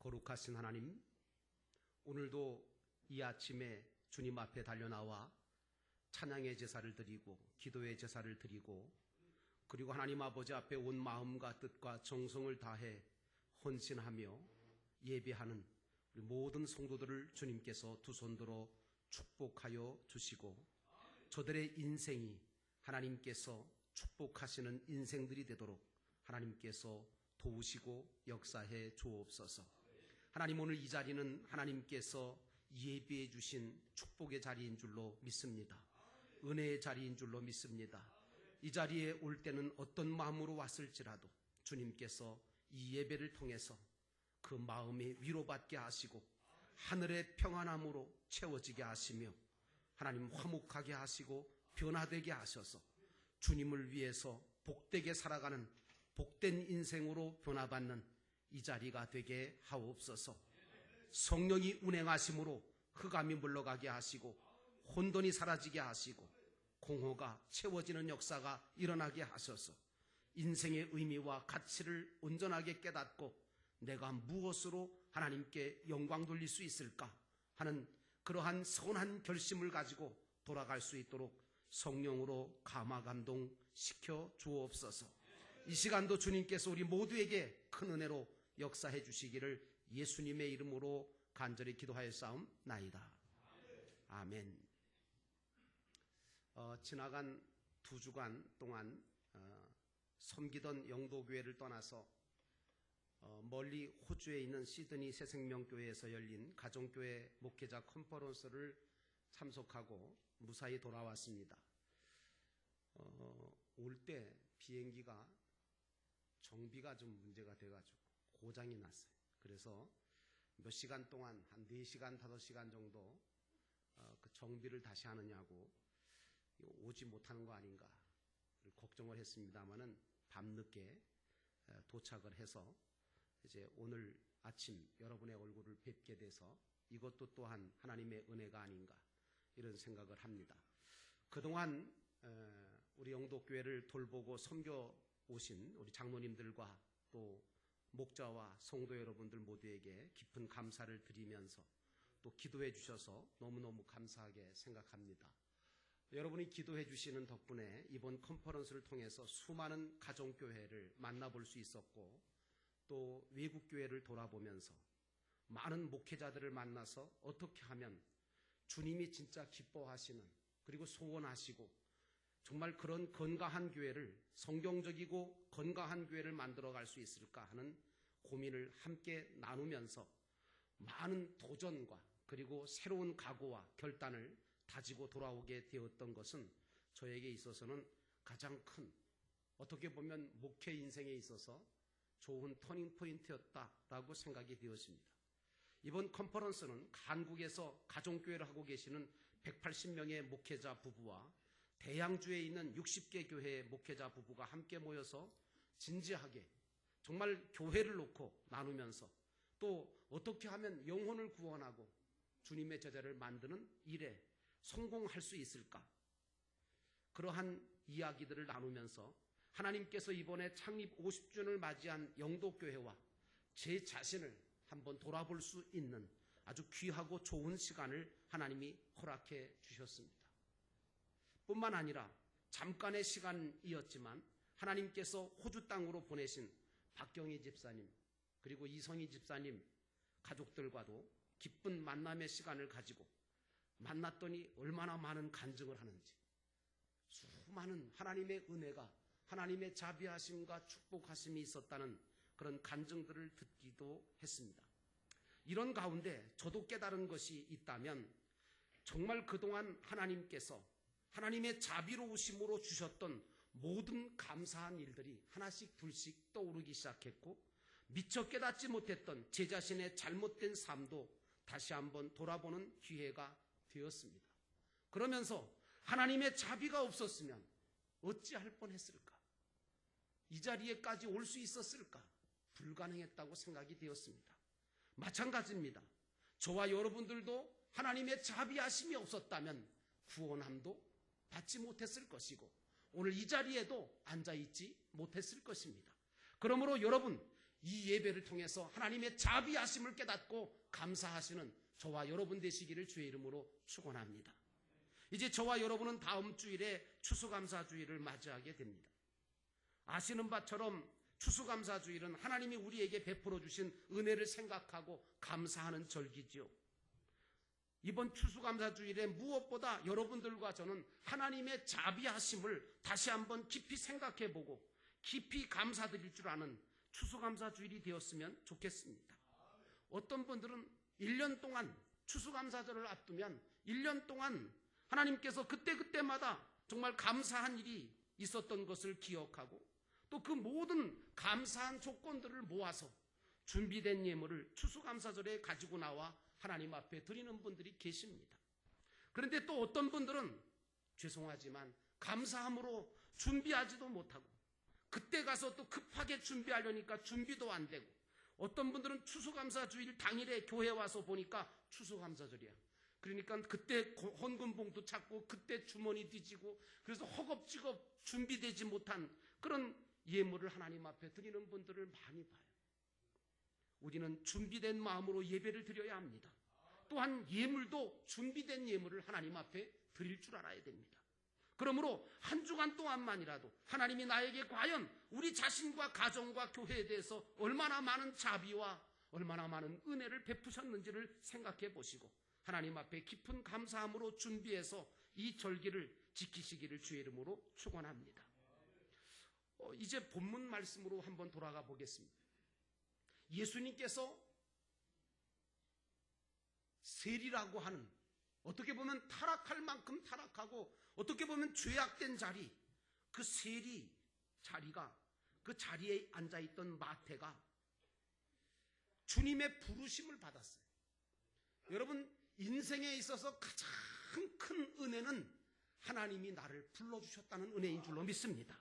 거룩하신 하나님, 오늘도 이 아침에 주님 앞에 달려나와 찬양의 제사를 드리고 기도의 제사를 드리고 그리고 하나님 아버지 앞에 온 마음과 뜻과 정성을 다해 헌신하며 예배하는 우리 모든 성도들을 주님께서 두 손 들어 축복하여 주시고 저들의 인생이 하나님께서 축복하시는 인생들이 되도록 하나님께서 도우시고 역사해 주옵소서. 하나님, 오늘 이 자리는 하나님께서 예비해 주신 축복의 자리인 줄로 믿습니다. 은혜의 자리인 줄로 믿습니다. 이 자리에 올 때는 어떤 마음으로 왔을지라도 주님께서 이 예배를 통해서 그 마음이 위로받게 하시고 하늘의 평안함으로 채워지게 하시며 하나님 화목하게 하시고 변화되게 하셔서 주님을 위해서 복되게 살아가는 복된 인생으로 변화받는 이 자리가 되게 하옵소서. 성령이 운행하심으로 흑암이 물러가게 하시고 혼돈이 사라지게 하시고 공허가 채워지는 역사가 일어나게 하셔서 인생의 의미와 가치를 온전하게 깨닫고 내가 무엇으로 하나님께 영광 돌릴 수 있을까 하는 그러한 선한 결심을 가지고 돌아갈 수 있도록 성령으로 감화 감동시켜 주옵소서. 이 시간도 주님께서 우리 모두에게 큰 은혜로 역사해 주시기를 예수님의 이름으로 간절히 기도하였사옵나이다. 아멘. 지나간 2주간 동안 섬기던 영도교회를 떠나서 멀리 호주에 있는 시드니 새생명교회에서 열린 가정교회 목회자 컨퍼런스를 참석하고 무사히 돌아왔습니다. 올 때 비행기가 정비가 좀 문제가 돼가지고 고장이 났어요. 그래서 몇 시간 동안 한 4시간, 5시간 정도 그 정비를 다시 하느냐고 오지 못하는 거 아닌가 걱정을 했습니다만은 밤늦게 도착을 해서 이제 오늘 아침 여러분의 얼굴을 뵙게 돼서 이것도 또한 하나님의 은혜가 아닌가 이런 생각을 합니다. 그동안 우리 영도교회를 돌보고 섬겨 오신 우리 장로님들과 또 목자와 성도 여러분들 모두에게 깊은 감사를 드리면서 또 기도해 주셔서 너무너무 감사하게 생각합니다. 여러분이 기도해 주시는 덕분에 이번 컨퍼런스를 통해서 수많은 가정교회를 만나볼 수 있었고 또 외국교회를 돌아보면서 많은 목회자들을 만나서 어떻게 하면 주님이 진짜 기뻐하시는 그리고 소원하시고 정말 그런 건강한 교회를 성경적이고 건강한 교회를 만들어갈 수 있을까 하는 고민을 함께 나누면서 많은 도전과 그리고 새로운 각오와 결단을 다지고 돌아오게 되었던 것은 저에게 있어서는 가장 큰 어떻게 보면 목회 인생에 있어서 좋은 터닝 포인트였다라고 생각이 되었습니다. 이번 컨퍼런스는 한국에서 가정교회를 하고 계시는 180명의 목회자 부부와 대양주에 있는 60개 교회의 목회자 부부가 함께 모여서 진지하게 정말 교회를 놓고 나누면서 또 어떻게 하면 영혼을 구원하고 주님의 제자를 만드는 일에 성공할 수 있을까? 그러한 이야기들을 나누면서 하나님께서 이번에 창립 50주년을 맞이한 영도교회와 제 자신을 한번 돌아볼 수 있는 아주 귀하고 좋은 시간을 하나님이 허락해 주셨습니다. 뿐만 아니라 잠깐의 시간이었지만 하나님께서 호주 땅으로 보내신 박경희 집사님 그리고 이성희 집사님 가족들과도 기쁜 만남의 시간을 가지고 만났더니 얼마나 많은 간증을 하는지 수많은 하나님의 은혜가 하나님의 자비하심과 축복하심이 있었다는 그런 간증들을 듣기도 했습니다. 이런 가운데 저도 깨달은 것이 있다면 정말 그동안 하나님께서 하나님의 자비로우심으로 주셨던 모든 감사한 일들이 하나씩 둘씩 떠오르기 시작했고 미처 깨닫지 못했던 제 자신의 잘못된 삶도 다시 한번 돌아보는 기회가 되었습니다. 그러면서 하나님의 자비가 없었으면 어찌할 뻔했을까? 이 자리에까지 올 수 있었을까? 불가능했다고 생각이 되었습니다. 마찬가지입니다. 저와 여러분들도 하나님의 자비하심이 없었다면 구원함도 받지 못했을 것이고 오늘 이 자리에도 앉아있지 못했을 것입니다. 그러므로 여러분 이 예배를 통해서 하나님의 자비하심을 깨닫고 감사하시는 저와 여러분 되시기를 주의 이름으로 축원합니다. 이제 저와 여러분은 다음 주일에 추수감사주일을 맞이하게 됩니다. 아시는 바처럼 추수감사주일은 하나님이 우리에게 베풀어 주신 은혜를 생각하고 감사하는 절기지요. 이번 추수감사주일에 무엇보다 여러분들과 저는 하나님의 자비하심을 다시 한번 깊이 생각해보고 깊이 감사드릴 줄 아는 추수감사주일이 되었으면 좋겠습니다. 어떤 분들은 1년 동안 추수감사절을 앞두면 1년 동안 하나님께서 그때마다 정말 감사한 일이 있었던 것을 기억하고 또 그 모든 감사한 조건들을 모아서 준비된 예물을 추수감사절에 가지고 나와 하나님 앞에 드리는 분들이 계십니다. 그런데 또 어떤 분들은 죄송하지만 감사함으로 준비하지도 못하고 그때 가서 또 급하게 준비하려니까 준비도 안 되고 어떤 분들은 추수감사주일 당일에 교회 와서 보니까 추수감사절이야. 그러니까 그때 헌금 봉투 찾고 그때 주머니 뒤지고 그래서 허겁지겁 준비되지 못한 그런 예물을 하나님 앞에 드리는 분들을 많이 봐요. 우리는 준비된 마음으로 예배를 드려야 합니다. 또한 예물도 준비된 예물을 하나님 앞에 드릴 줄 알아야 됩니다. 그러므로 한 주간 동안만이라도 하나님이 나에게 과연 우리 자신과 가정과 교회에 대해서 얼마나 많은 자비와 얼마나 많은 은혜를 베푸셨는지를 생각해 보시고 하나님 앞에 깊은 감사함으로 준비해서 이 절기를 지키시기를 주의 이름으로 축원합니다. 이제 본문 말씀으로 한번 돌아가 보겠습니다. 예수님께서 세리라고 하는 어떻게 보면 타락할 만큼 타락하고 어떻게 보면 죄악된 자리, 그 세리 자리가 그 자리에 앉아있던 마태가 주님의 부르심을 받았어요. 여러분 인생에 있어서 가장 큰 은혜는 하나님이 나를 불러주셨다는 은혜인 줄로 믿습니다.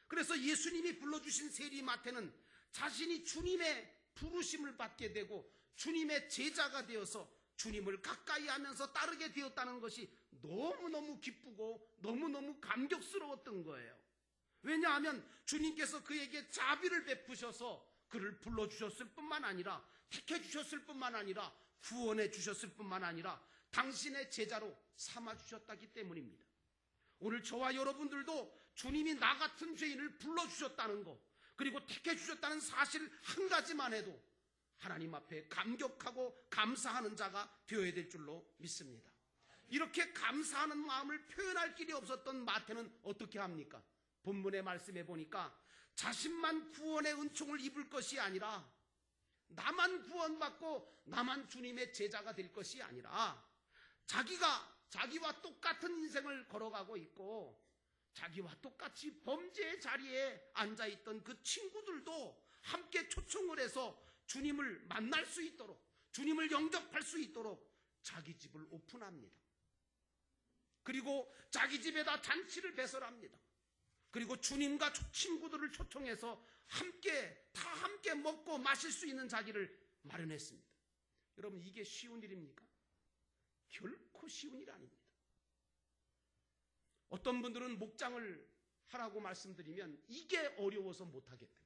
그래서 예수님이 불러주신 세리 마태는 자신이 주님의 부르심을 받게 되고 주님의 제자가 되어서 주님을 가까이 하면서 따르게 되었다는 것이 너무너무 기쁘고 너무너무 감격스러웠던 거예요. 왜냐하면 주님께서 그에게 자비를 베푸셔서 그를 불러주셨을 뿐만 아니라 택해주셨을 뿐만 아니라 구원해 주셨을 뿐만 아니라 당신의 제자로 삼아주셨다기 때문입니다. 오늘 저와 여러분들도 주님이 나 같은 죄인을 불러주셨다는 것 그리고 택해주셨다는 사실 한 가지만 해도 하나님 앞에 감격하고 감사하는 자가 되어야 될 줄로 믿습니다. 이렇게 감사하는 마음을 표현할 길이 없었던 마태는 어떻게 합니까? 본문의 말씀에 보니까 자신만 구원의 은총을 입을 것이 아니라 나만 구원받고 나만 주님의 제자가 될 것이 아니라 자기와 똑같은 인생을 걸어가고 있고 자기와 똑같이 범죄의 자리에 앉아있던 그 친구들도 함께 초청을 해서 주님을 만날 수 있도록 주님을 영접할 수 있도록 자기 집을 오픈합니다. 그리고 자기 집에다 잔치를 배설합니다. 그리고 주님과 친구들을 초청해서 다 함께 먹고 마실 수 있는 자리를 마련했습니다. 여러분 이게 쉬운 일입니까? 결코 쉬운 일 아닙니다. 어떤 분들은 목장을 하라고 말씀드리면 이게 어려워서 못하겠다.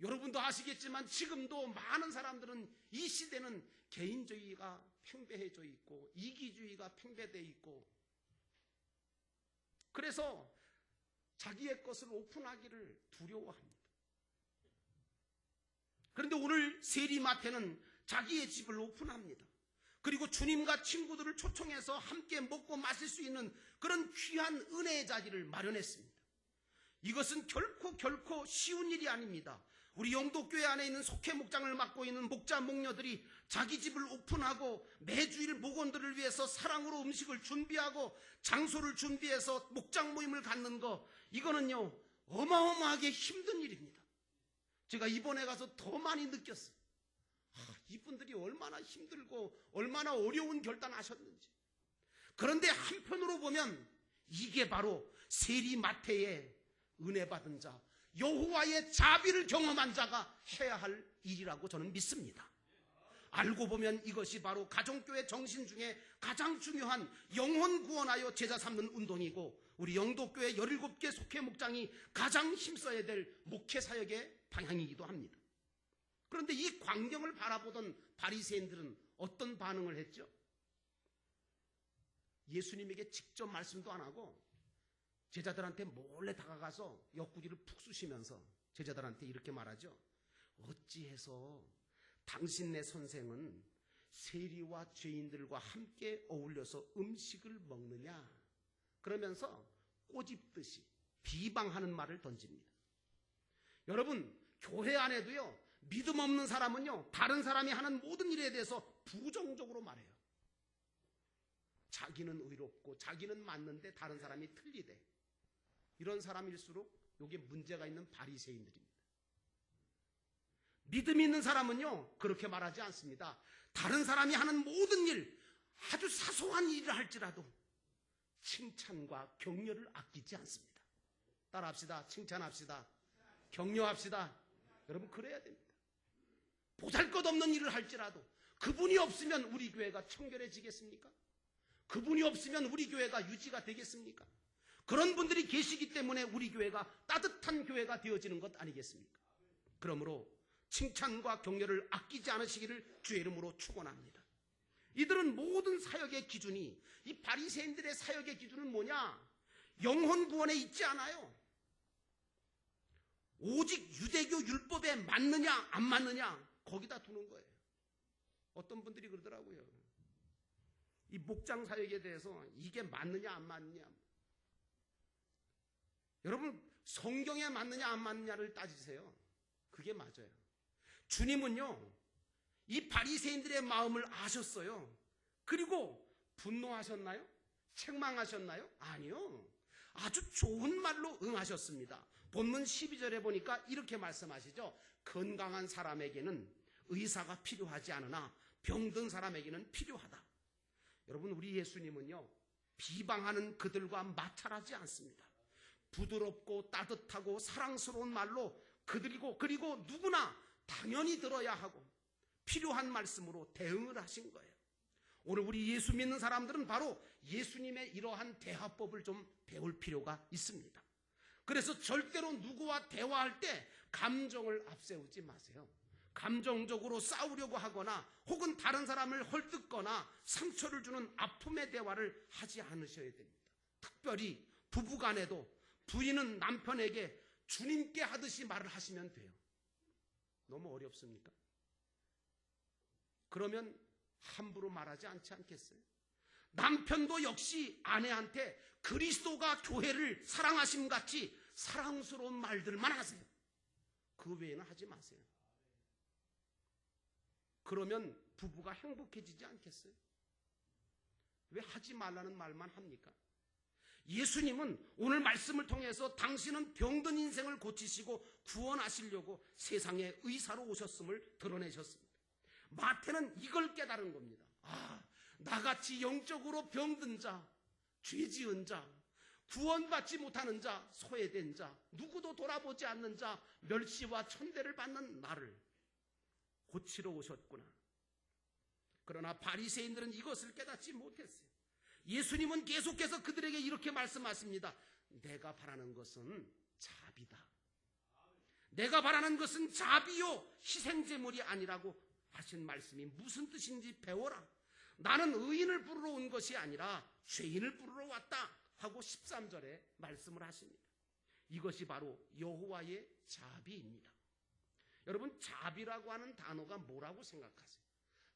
여러분도 아시겠지만 지금도 많은 사람들은 이 시대는 개인주의가 팽배해져 있고 이기주의가 팽배되어 있고 그래서 자기의 것을 오픈하기를 두려워합니다. 그런데 오늘 세리 마태는 자기의 집을 오픈합니다. 그리고 주님과 친구들을 초청해서 함께 먹고 마실 수 있는 그런 귀한 은혜의 자리를 마련했습니다. 이것은 결코 쉬운 일이 아닙니다. 우리 영도교회 안에 있는 속회 목장을 맡고 있는 목자 목녀들이 자기 집을 오픈하고 매주일 목원들을 위해서 사랑으로 음식을 준비하고 장소를 준비해서 목장 모임을 갖는 거 이거는요 어마어마하게 힘든 일입니다. 제가 이번에 가서 더 많이 느꼈어요. 이분들이 얼마나 힘들고 얼마나 어려운 결단하셨는지. 그런데 한편으로 보면 이게 바로 세리 마태의 은혜 받은 자 여호와의 자비를 경험한 자가 해야 할 일이라고 저는 믿습니다. 알고 보면 이것이 바로 가정교회 정신 중에 가장 중요한 영혼 구원하여 제자 삼는 운동이고 우리 영도교회 17개 속회 목장이 가장 힘써야 될 목회 사역의 방향이기도 합니다. 그런데 이 광경을 바라보던 바리새인들은 어떤 반응을 했죠? 예수님에게 직접 말씀도 안 하고 제자들한테 몰래 다가가서 옆구리를 푹 쑤시면서 제자들한테 이렇게 말하죠. 어찌해서 당신네 선생은 세리와 죄인들과 함께 어울려서 음식을 먹느냐? 그러면서 꼬집듯이 비방하는 말을 던집니다. 여러분, 교회 안에도요, 믿음 없는 사람은요, 다른 사람이 하는 모든 일에 대해서 부정적으로 말해요. 자기는 의롭고 자기는 맞는데 다른 사람이 틀리대. 이런 사람일수록 여기에 문제가 있는 바리새인들입니다. 믿음 있는 사람은요, 그렇게 말하지 않습니다. 다른 사람이 하는 모든 일, 아주 사소한 일을 할지라도 칭찬과 격려를 아끼지 않습니다. 따라합시다. 칭찬합시다. 격려합시다. 여러분, 그래야 됩니다. 보잘것없는 일을 할지라도 그분이 없으면 우리 교회가 청결해지겠습니까? 그분이 없으면 우리 교회가 유지가 되겠습니까? 그런 분들이 계시기 때문에 우리 교회가 따뜻한 교회가 되어지는 것 아니겠습니까? 그러므로 칭찬과 격려를 아끼지 않으시기를 주의 이름으로 축원합니다. 이들은 모든 사역의 기준이, 이 바리새인들의 사역의 기준은 뭐냐? 영혼 구원에 있지 않아요. 오직 유대교 율법에 맞느냐 안 맞느냐 거기다 두는 거예요. 어떤 분들이 그러더라고요. 이 목장 사역에 대해서 이게 맞느냐 안 맞느냐. 여러분, 성경에 맞느냐 안 맞느냐를 따지세요. 그게 맞아요. 주님은요, 이 바리새인들의 마음을 아셨어요. 그리고 분노하셨나요? 책망하셨나요? 아니요. 아주 좋은 말로 응하셨습니다. 본문 12절에 보니까 이렇게 말씀하시죠. 건강한 사람에게는 의사가 필요하지 않으나 병든 사람에게는 필요하다. 여러분, 우리 예수님은요, 비방하는 그들과 마찰하지 않습니다. 부드럽고 따뜻하고 사랑스러운 말로 그리고 누구나 당연히 들어야 하고 필요한 말씀으로 대응을 하신 거예요. 오늘 우리 예수 믿는 사람들은 바로 예수님의 이러한 대화법을 좀 배울 필요가 있습니다. 그래서 절대로 누구와 대화할 때 감정을 앞세우지 마세요. 감정적으로 싸우려고 하거나 혹은 다른 사람을 헐뜯거나 상처를 주는 아픔의 대화를 하지 않으셔야 됩니다. 특별히 부부간에도 부인은 남편에게 주님께 하듯이 말을 하시면 돼요. 너무 어렵습니까? 그러면 함부로 말하지 않지 않겠어요? 남편도 역시 아내한테 그리스도가 교회를 사랑하심 같이 사랑스러운 말들만 하세요. 그 외에는 하지 마세요. 그러면 부부가 행복해지지 않겠어요? 왜 하지 말라는 말만 합니까? 예수님은 오늘 말씀을 통해서 당신은 병든 인생을 고치시고 구원하시려고 세상에 의사로 오셨음을 드러내셨습니다. 마태는 이걸 깨달은 겁니다. 나같이 영적으로 병든 자, 죄 지은 자, 구원받지 못하는 자, 소외된 자, 누구도 돌아보지 않는 자, 멸시와 천대를 받는 나를 고치러 오셨구나. 그러나 바리새인들은 이것을 깨닫지 못했어요. 예수님은 계속해서 그들에게 이렇게 말씀하십니다. 내가 바라는 것은 자비다. 내가 바라는 것은 자비요 희생제물이 아니라고 하신 말씀이 무슨 뜻인지 배워라. 나는 의인을 부르러 온 것이 아니라 죄인을 부르러 왔다 하고 13절에 말씀을 하십니다. 이것이 바로 여호와의 자비입니다. 여러분, 자비라고 하는 단어가 뭐라고 생각하세요?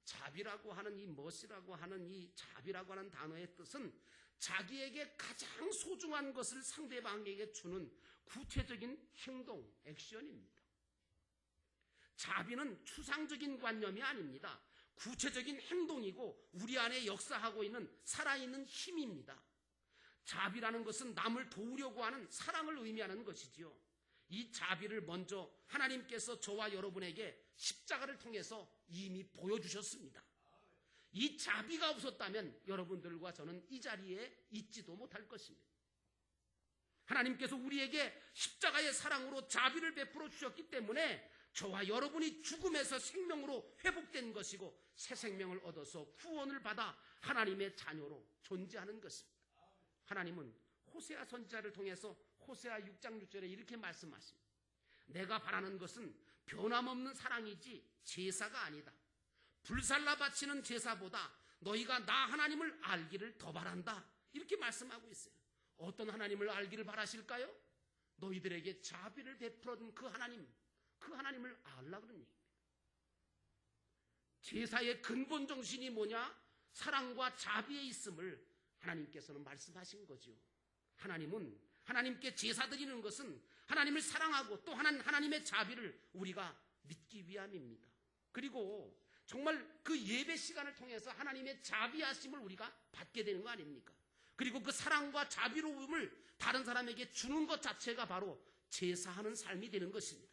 자비라고 하는 이 멋이라고 하는 이 자비라고 하는 단어의 뜻은 자기에게 가장 소중한 것을 상대방에게 주는 구체적인 행동, 액션입니다. 자비는 추상적인 관념이 아닙니다. 구체적인 행동이고 우리 안에 역사하고 있는 살아있는 힘입니다. 자비라는 것은 남을 도우려고 하는 사랑을 의미하는 것이지요. 이 자비를 먼저 하나님께서 저와 여러분에게 십자가를 통해서 이미 보여주셨습니다. 이 자비가 없었다면 여러분들과 저는 이 자리에 있지도 못할 것입니다. 하나님께서 우리에게 십자가의 사랑으로 자비를 베풀어 주셨기 때문에 저와 여러분이 죽음에서 생명으로 회복된 것이고 새 생명을 얻어서 구원을 받아 하나님의 자녀로 존재하는 것입니다. 하나님은 호세아 선지자를 통해서 호세아 6장 6절에 이렇게 말씀하십니다. 내가 바라는 것은 변함없는 사랑이지 제사가 아니다. 불살라 바치는 제사보다 너희가 나 하나님을 알기를 더 바란다. 이렇게 말씀하고 있어요. 어떤 하나님을 알기를 바라실까요? 너희들에게 자비를 베풀어준 그 하나님을 알라 그런 얘기입니다. 제사의 근본 정신이 뭐냐? 사랑과 자비에 있음을 하나님께서는 말씀하신 거죠. 하나님은 하나님께 제사 드리는 것은 하나님을 사랑하고 또 하나님의 자비를 우리가 믿기 위함입니다. 그리고 정말 그 예배 시간을 통해서 하나님의 자비하심을 우리가 받게 되는 거 아닙니까? 그리고 그 사랑과 자비로움을 다른 사람에게 주는 것 자체가 바로 제사하는 삶이 되는 것입니다.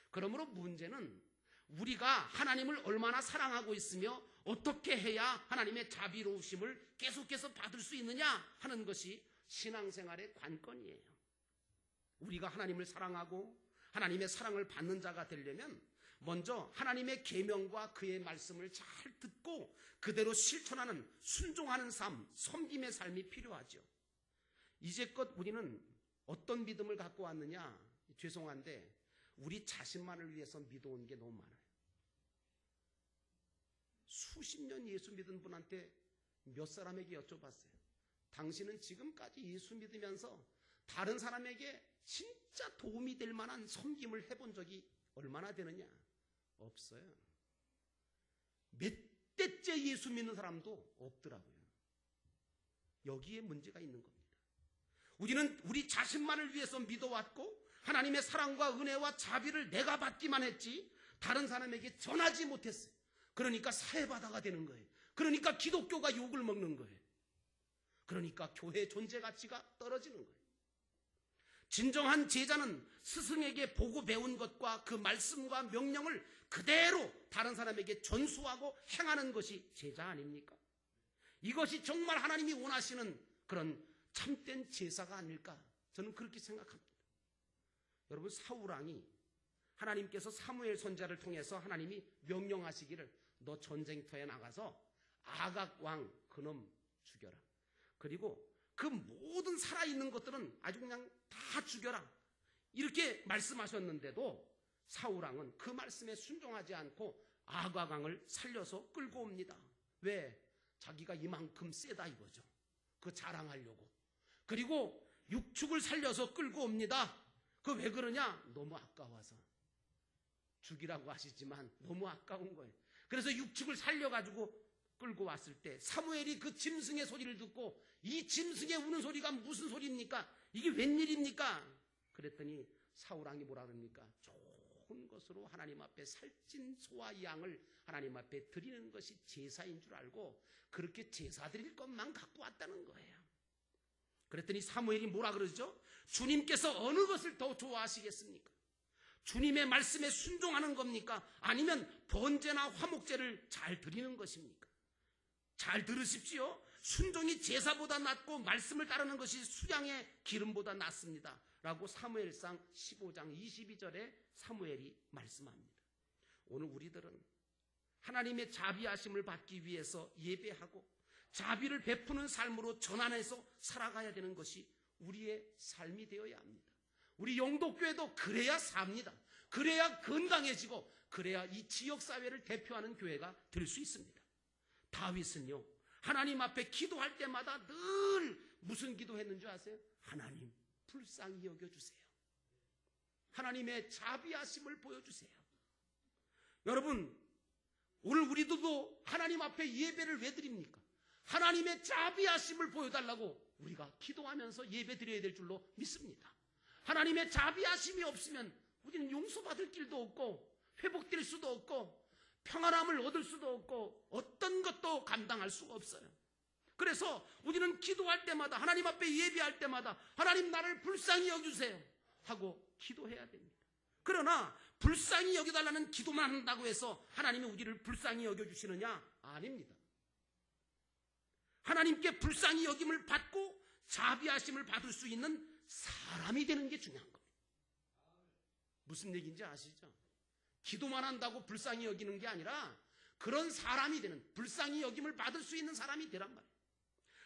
그러므로 문제는 우리가 하나님을 얼마나 사랑하고 있으며 어떻게 해야 하나님의 자비로우심을 계속해서 받을 수 있느냐 하는 것이 신앙생활의 관건이에요. 우리가 하나님을 사랑하고 하나님의 사랑을 받는 자가 되려면 먼저 하나님의 계명과 그의 말씀을 잘 듣고 그대로 실천하는 순종하는 삶, 섬김의 삶이 필요하죠. 이제껏 우리는 어떤 믿음을 갖고 왔느냐? 죄송한데 우리 자신만을 위해서 믿어온 게 너무 많아요. 수십 년 예수 믿은 분한테 몇 사람에게 여쭤봤어요. 당신은 지금까지 예수 믿으면서 다른 사람에게 진짜 도움이 될 만한 섬김을 해본 적이 얼마나 되느냐? 없어요. 몇 대째 예수 믿는 사람도 없더라고요. 여기에 문제가 있는 겁니다. 우리는 우리 자신만을 위해서 믿어왔고 하나님의 사랑과 은혜와 자비를 내가 받기만 했지 다른 사람에게 전하지 못했어요. 그러니까 사해바다가 되는 거예요. 그러니까 기독교가 욕을 먹는 거예요. 그러니까 교회의 존재 가치가 떨어지는 거예요. 진정한 제자는 스승에게 보고 배운 것과 그 말씀과 명령을 그대로 다른 사람에게 전수하고 행하는 것이 제자 아닙니까? 이것이 정말 하나님이 원하시는 그런 참된 제사가 아닐까? 저는 그렇게 생각합니다. 여러분, 사울왕이 하나님께서 사무엘 선지자를 통해서 하나님이 명령하시기를 너 전쟁터에 나가서 아각 왕 그놈 죽여라. 그리고 그 모든 살아있는 것들은 아주 그냥 다 죽여라. 이렇게 말씀하셨는데도 사울왕은 그 말씀에 순종하지 않고 아각 왕을 살려서 끌고 옵니다. 왜? 자기가 이만큼 세다 이거죠. 그 자랑하려고. 그리고 육축을 살려서 끌고 옵니다. 그 왜 그러냐? 너무 아까워서. 죽이라고 하시지만 너무 아까운 거예요. 그래서 육축을 살려가지고 끌고 왔을 때 사무엘이 그 짐승의 소리를 듣고 이 짐승의 우는 소리가 무슨 소리입니까? 이게 웬일입니까? 그랬더니 사울왕이 뭐라 그럽니까? 좋은 것으로 하나님 앞에 살찐 소와 양을 하나님 앞에 드리는 것이 제사인 줄 알고 그렇게 제사 드릴 것만 갖고 왔다는 거예요. 그랬더니 사무엘이 뭐라 그러죠? 주님께서 어느 것을 더 좋아하시겠습니까? 주님의 말씀에 순종하는 겁니까? 아니면 번제나 화목제를 잘 드리는 것입니까? 잘 들으십시오. 순종이 제사보다 낫고 말씀을 따르는 것이 수양의 기름보다 낫습니다. 라고 사무엘상 15장 22절에 사무엘이 말씀합니다. 오늘 우리들은 하나님의 자비하심을 받기 위해서 예배하고 자비를 베푸는 삶으로 전환해서 살아가야 되는 것이 우리의 삶이 되어야 합니다. 우리 영도교회도 그래야 삽니다. 그래야 건강해지고 그래야 이 지역사회를 대표하는 교회가 될 수 있습니다. 다윗은요, 하나님 앞에 기도할 때마다 늘 무슨 기도했는 줄 아세요? 하나님 불쌍히 여겨주세요. 하나님의 자비하심을 보여주세요. 여러분, 오늘 우리도 하나님 앞에 예배를 왜 드립니까? 하나님의 자비하심을 보여달라고 우리가 기도하면서 예배 드려야 될 줄로 믿습니다. 하나님의 자비하심이 없으면 우리는 용서받을 길도 없고 회복될 수도 없고 평안함을 얻을 수도 없고 어떤 것도 감당할 수가 없어요. 그래서 우리는 기도할 때마다 하나님 앞에 예배할 때마다 하나님 나를 불쌍히 여겨주세요 하고 기도해야 됩니다. 그러나 불쌍히 여겨달라는 기도만 한다고 해서 하나님이 우리를 불쌍히 여겨주시느냐? 아닙니다. 하나님께 불쌍히 여김을 받고 자비하심을 받을 수 있는 사람이 되는 게 중요한 겁니다. 무슨 얘기인지 아시죠? 기도만 한다고 불쌍히 여기는 게 아니라 그런 사람이 되는, 불쌍히 여김을 받을 수 있는 사람이 되란 말이에요.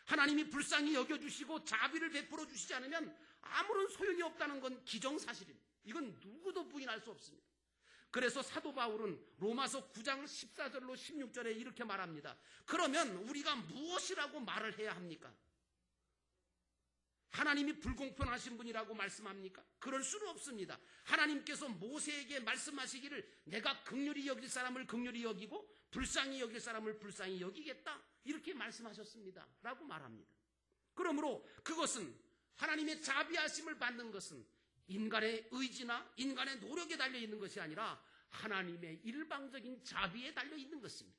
하나님이 불쌍히 여겨주시고 자비를 베풀어 주시지 않으면 아무런 소용이 없다는 건 기정사실입니다. 이건 누구도 부인할 수 없습니다. 그래서 사도 바울은 로마서 9장 14절로 16절에 이렇게 말합니다. 그러면 우리가 무엇이라고 말을 해야 합니까? 하나님이 불공평하신 분이라고 말씀합니까? 그럴 수는 없습니다. 하나님께서 모세에게 말씀하시기를 내가 긍휼히 여길 사람을 긍휼히 여기고 불쌍히 여길 사람을 불쌍히 여기겠다 이렇게 말씀하셨습니다 라고 말합니다. 그러므로 그것은 하나님의 자비하심을 받는 것은 인간의 의지나 인간의 노력에 달려있는 것이 아니라 하나님의 일방적인 자비에 달려있는 것입니다.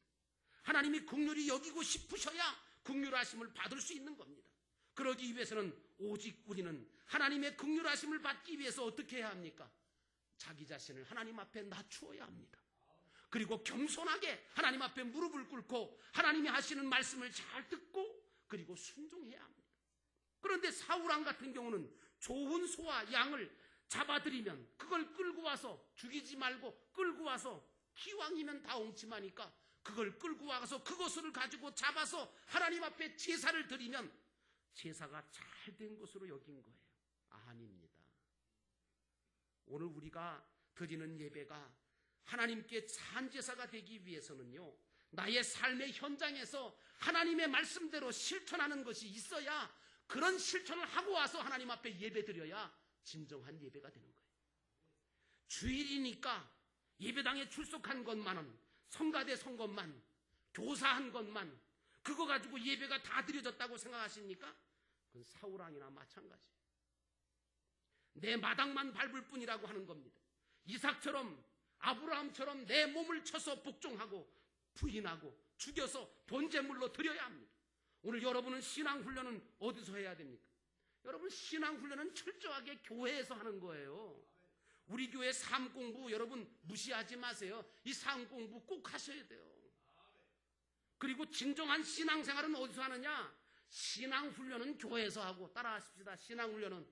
하나님이 긍휼히 여기고 싶으셔야 긍휼하심을 받을 수 있는 겁니다. 그러기 위해서는 오직 우리는 하나님의 긍휼하심을 받기 위해서 어떻게 해야 합니까? 자기 자신을 하나님 앞에 낮추어야 합니다. 그리고 겸손하게 하나님 앞에 무릎을 꿇고 하나님이 하시는 말씀을 잘 듣고 그리고 순종해야 합니다. 그런데 사울왕 같은 경우는 좋은 소와 양을 잡아들이면 그걸 끌고 와서 죽이지 말고 끌고 와서 기왕이면 다 옹침하니까 그걸 끌고 와서 그것을 가지고 잡아서 하나님 앞에 제사를 드리면 제사가 잘 된 것으로 여긴 거예요. 아닙니다. 오늘 우리가 드리는 예배가 하나님께 산 제사가 되기 위해서는요, 나의 삶의 현장에서 하나님의 말씀대로 실천하는 것이 있어야 그런 실천을 하고 와서 하나님 앞에 예배 드려야 진정한 예배가 되는 거예요. 주일이니까 예배당에 출석한 것만은, 성가대 선 것만, 교사한 것만, 그거 가지고 예배가 다 드려졌다고 생각하십니까? 그건 사울왕이나 마찬가지. 내 마당만 밟을 뿐이라고 하는 겁니다. 이삭처럼 아브라함처럼 내 몸을 쳐서 복종하고 부인하고 죽여서 번제물로 드려야 합니다. 오늘 여러분은 신앙훈련은 어디서 해야 됩니까? 여러분 신앙훈련은 철저하게 교회에서 하는 거예요. 우리 교회 삶공부 여러분 무시하지 마세요. 이 삶공부 꼭 하셔야 돼요. 그리고 진정한 신앙생활은 어디서 하느냐? 신앙훈련은 교회에서 하고, 따라하십시다. 신앙훈련은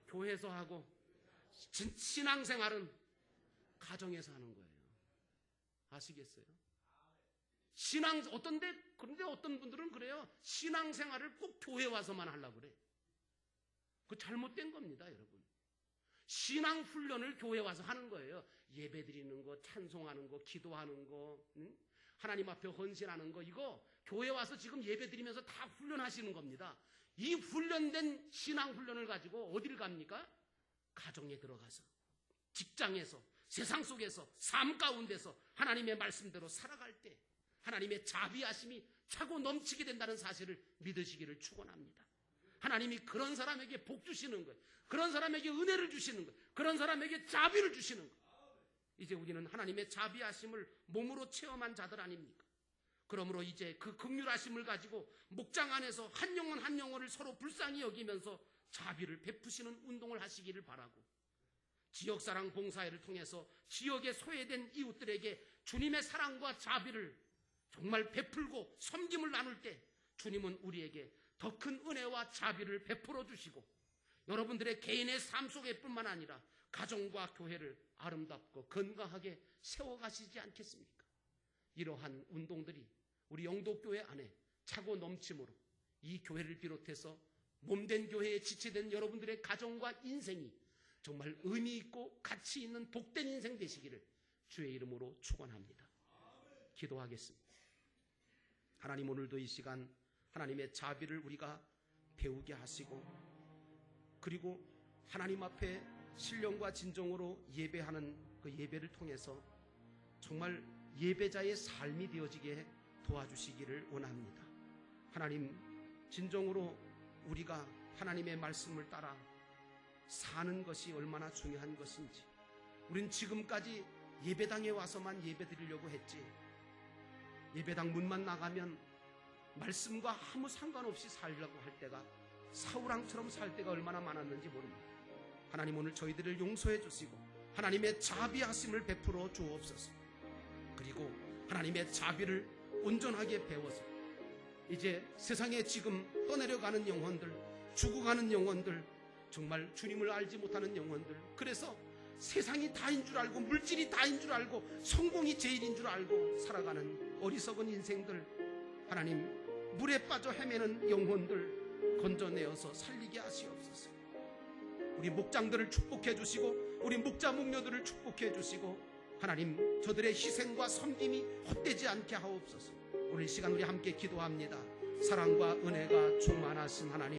교회에서 하고, 신앙생활은 가정에서 하는 거예요. 아시겠어요? 그런데 어떤 분들은 그래요. 신앙생활을 꼭 교회 와서만 하려고 그래. 그거 잘못된 겁니다, 여러분. 신앙훈련을 교회 와서 하는 거예요. 예배 드리는 거, 찬송하는 거, 기도하는 거, 하나님 앞에 헌신하는 거, 이거 교회 와서 지금 예배 드리면서 다 훈련하시는 겁니다. 이 훈련된 신앙훈련을 가지고 어디를 갑니까? 가정에 들어가서, 직장에서, 세상 속에서, 삶 가운데서 하나님의 말씀대로 살아갈 때 하나님의 자비하심이 차고 넘치게 된다는 사실을 믿으시기를 축원합니다. 하나님이 그런 사람에게 복 주시는 거예요. 그런 사람에게 은혜를 주시는 거예요. 그런 사람에게 자비를 주시는 거예요. 이제 우리는 하나님의 자비하심을 몸으로 체험한 자들 아닙니까? 그러므로 이제 그 긍휼하심을 가지고 목장 안에서 한 영혼 한 영혼을 서로 불쌍히 여기면서 자비를 베푸시는 운동을 하시기를 바라고, 지역사랑 봉사회를 통해서 지역에 소외된 이웃들에게 주님의 사랑과 자비를 정말 베풀고 섬김을 나눌 때 주님은 우리에게 더 큰 은혜와 자비를 베풀어 주시고 여러분들의 개인의 삶 속에뿐만 아니라 가정과 교회를 아름답고 건강하게 세워가시지 않겠습니까? 이러한 운동들이 우리 영도교회 안에 차고 넘침으로 이 교회를 비롯해서 몸된 교회에 지체된 여러분들의 가정과 인생이 정말 의미 있고 가치 있는 복된 인생 되시기를 주의 이름으로 축원합니다. 기도하겠습니다. 하나님, 오늘도 이 시간 하나님의 자비를 우리가 배우게 하시고, 그리고 하나님 앞에 신령과 진정으로 예배하는 그 예배를 통해서 정말 예배자의 삶이 되어지게 도와주시기를 원합니다. 하나님, 진정으로 우리가 하나님의 말씀을 따라 사는 것이 얼마나 중요한 것인지, 우린 지금까지 예배당에 와서만 예배 드리려고 했지, 예배당 문만 나가면 말씀과 아무 상관없이 살려고 할 때가, 사울왕처럼 살 때가 얼마나 많았는지 모릅니다. 하나님, 오늘 저희들을 용서해 주시고 하나님의 자비하심을 베풀어 주옵소서. 그리고 하나님의 자비를 온전하게 배워서 이제 세상에 지금 떠내려가는 영혼들, 죽어가는 영혼들, 정말 주님을 알지 못하는 영혼들, 그래서 세상이 다인 줄 알고 물질이 다인 줄 알고 성공이 제일인 줄 알고 살아가는 어리석은 인생들, 하나님 물에 빠져 헤매는 영혼들 건져내어서 살리게 하시옵소서. 우리 목장들을 축복해 주시고 우리 목자 목녀들을 축복해 주시고 하나님 저들의 희생과 섬김이 헛되지 않게 하옵소서. 오늘 이 시간 우리 함께 기도합니다. 사랑과 은혜가 충만하신 하나님,